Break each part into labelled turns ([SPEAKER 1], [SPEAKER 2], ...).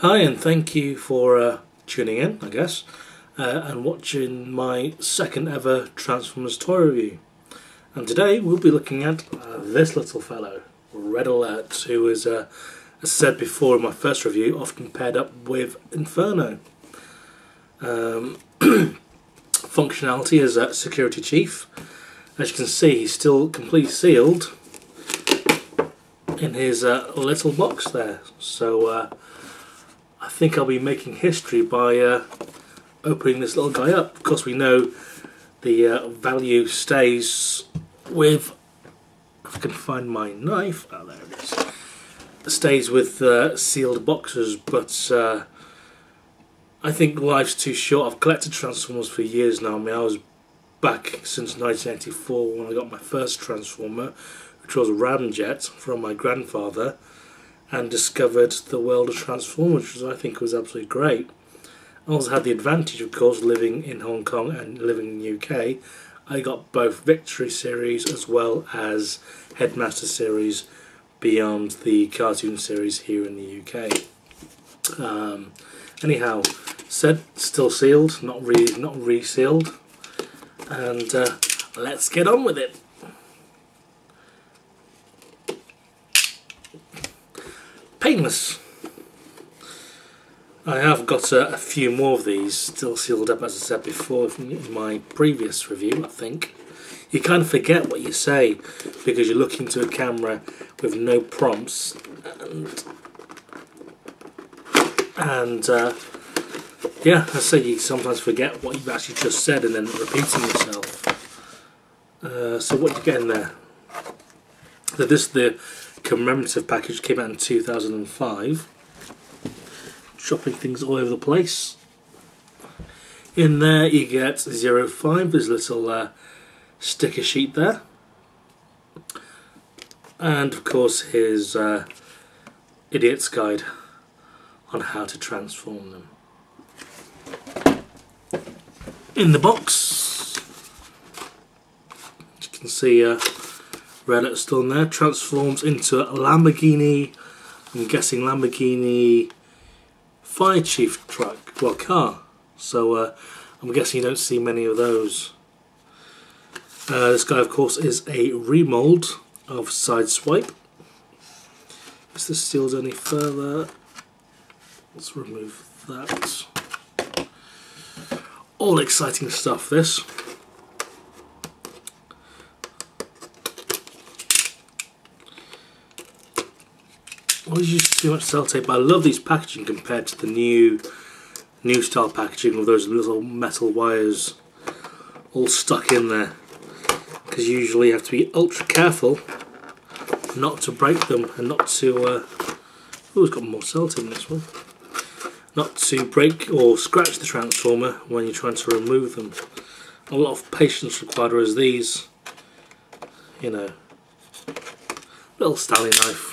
[SPEAKER 1] Hi, and thank you for tuning in, I guess, and watching my second ever Transformers toy review. And today we'll be looking at this little fellow, Redalert, who is, as said before in my first review, often paired up with Inferno. Functionality as a security chief. As you can see, he's still completely sealed in his little box there. So I think I'll be making history by opening this little guy up. Of course, we know the value stays with, if I can find my knife, oh there it is, stays with sealed boxes, but I think life's too short. I've collected Transformers for years now. I mean, I was back since 1984 when I got my first Transformer, which was a Ramjet from my grandfather, and discovered the world of Transformers, which I think was absolutely great. I also had the advantage, of course, living in Hong Kong and living in the UK. I got both Victory series as well as Headmaster series beyond the cartoon series here in the UK. Anyhow, still sealed, not resealed, and let's get on with it. Painless. I have got a few more of these still sealed up, as I said before in my previous review. I think you kind of forget what you say because you look into a camera with no prompts, and yeah, I say you sometimes forget what you've actually just said and then repeating yourself. So what you get in there? So this the commemorative package, came out in 2005. Chopping things all over the place. In there you get 05, there's a little sticker sheet there, and of course his idiot's guide on how to transform them. In the box, as you can see, Redalert still in there, transforms into a Lamborghini, I'm guessing Lamborghini fire chief truck, well, car. So I'm guessing you don't see many of those. This guy, of course, is a remold of Sideswipe. Is this sealed any further? Let's remove that. All exciting stuff, this. Always use too much sellotape, but I love these packaging compared to the new style packaging with those little metal wires all stuck in there, because usually you have to be ultra careful not to break them and not to oh, it's got more sellotape in this one, not to break or scratch the transformer when you're trying to remove them. A lot of patience required, whereas these, you know, little Stanley knife,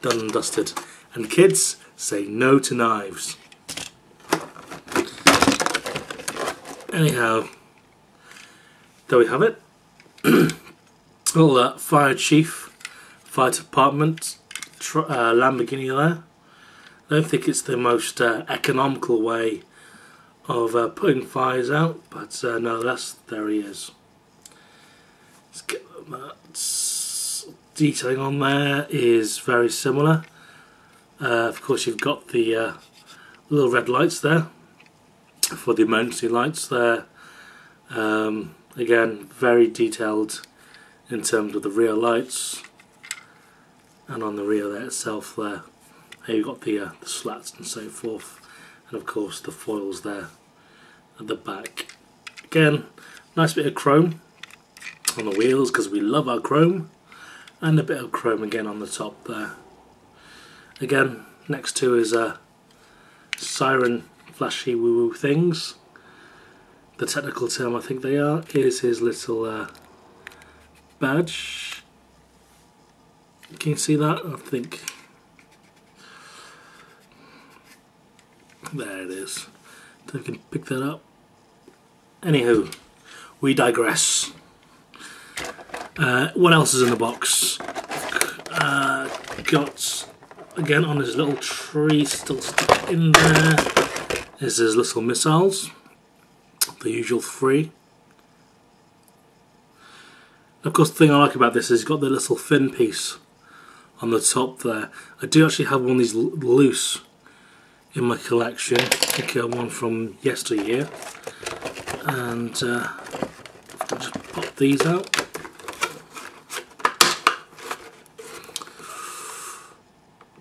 [SPEAKER 1] done and dusted. And kids, say no to knives. Anyhow, there we have it. Little fire chief, fire department, Lamborghini there. I don't think it's the most economical way of putting fires out, but nonetheless, there he is. Let's get that. Detailing on there is very similar. Of course, you've got the little red lights there for the emergency lights there. Again, very detailed in terms of the rear lights, and on the rear there itself there. Here you've got the slats and so forth, and of course the foils there at the back. Again, nice bit of chrome on the wheels because we love our chrome. And a bit of chrome again on the top there. Again, next to his siren flashy woo woo things. The technical term I think they are is his little badge. Can you see that? I think there it is. So you can pick that up. Anywho, we digress. What else is in the box? Got again on his little tree, still stuck in there, is his little missiles, the usual 3. Of course, the thing I like about this is it's got the little fin piece on the top there. I do actually have one of these loose in my collection. I think one from yesteryear. And I'll just pop these out.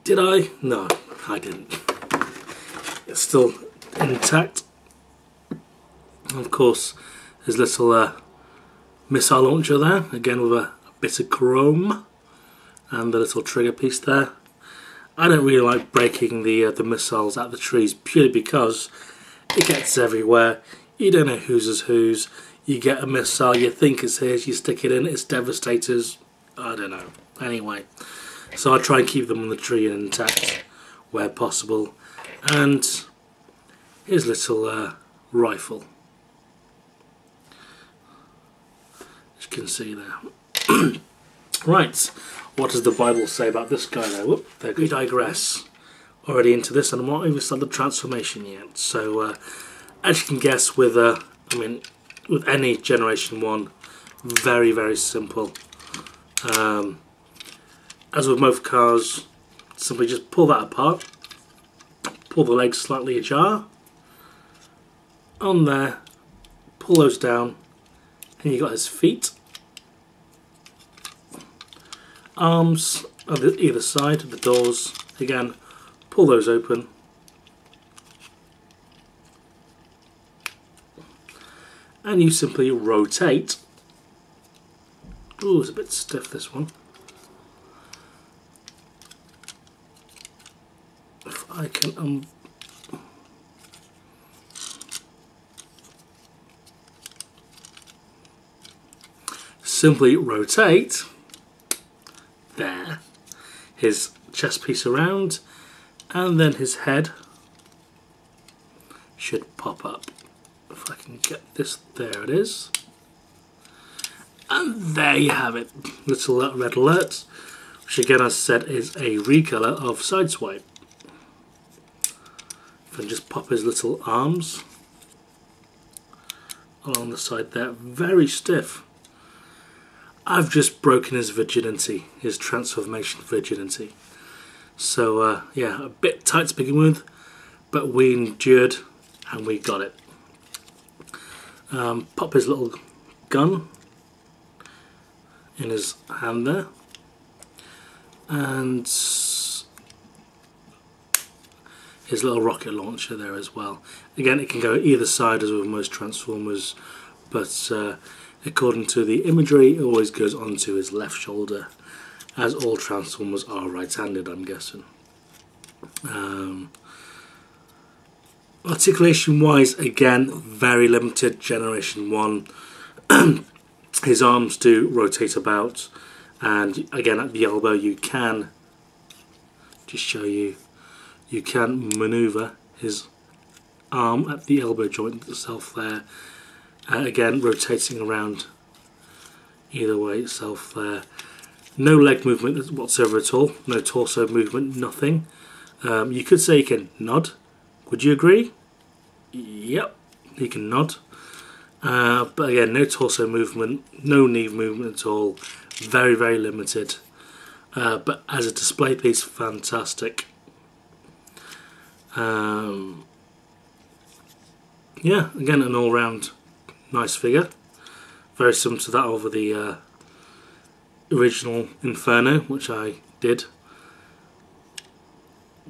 [SPEAKER 1] Did I? No, I didn't. It's still intact. Of course, there's little missile launcher there, again with a bit of chrome, and the little trigger piece there. I don't really like breaking the missiles at the trees purely because it gets everywhere. You don't know whose is whose. You get a missile, you think it's his, you stick it in, it's devastators. I don't know. Anyway, so I try and keep them on the tree and intact where possible. And his little rifle. As you can see there. Right, what does the Bible say about this guy though? Whoop, there we digress. Already into this, and I'm not even started the transformation yet. So, as you can guess, with with any Generation 1, very, very simple. As with most cars, simply just pull that apart, pull the legs slightly ajar, on there, pull those down, and you've got his feet, arms on either side of the doors, again, pull those open, and you simply rotate. Ooh, it's a bit stiff, this one. If I can simply rotate there, his chest piece around, and then his head should pop up. If I can get this, there it is. And there you have it, little Redalert, which again, as I said, is a recolor of Sideswipe. If I can just pop his little arms along the side there, very stiff. I've just broken his virginity, his transformation virginity. So yeah, a bit tight to begin with, but we endured and we got it. Pop his little gun in his hand there, and his little rocket launcher there as well. Again, it can go either side as with most Transformers, but according to the imagery, it always goes onto his left shoulder, as all Transformers are right-handed, I'm guessing. Articulation-wise, again, very limited. Generation 1. His arms do rotate about, and again at the elbow you can, just show you, you can manoeuvre his arm at the elbow joint itself there, again rotating around either way itself there. No leg movement whatsoever at all, no torso movement, nothing. You could say he can nod, would you agree? Yep, he can nod. But again, no torso movement, no knee movement at all, very, very limited. But as a display piece, fantastic. Yeah, again, an all-round nice figure. Very similar to that of the original Inferno, which I did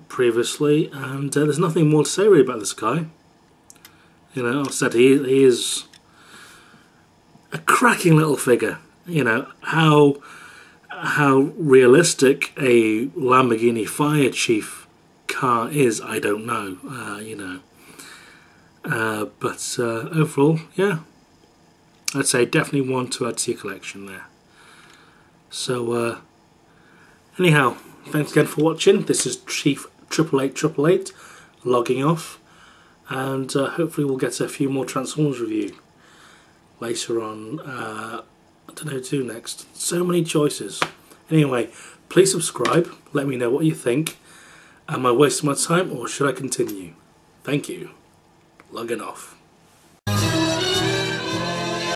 [SPEAKER 1] previously. And there's nothing more to say really about this guy. You know, I said he is a cracking little figure. You know, how realistic a Lamborghini Fire Chief car is, I don't know. You know, but overall, yeah, I'd say definitely one to add to your collection there. So anyhow, thanks again for watching. This is Chief 88888 logging off, and hopefully we'll get a few more Transformers review later on. I don't know what to do next. So many choices. Anyway, please subscribe, let me know what you think, Am I wasting my time or should I continue? Thank you. Logging off.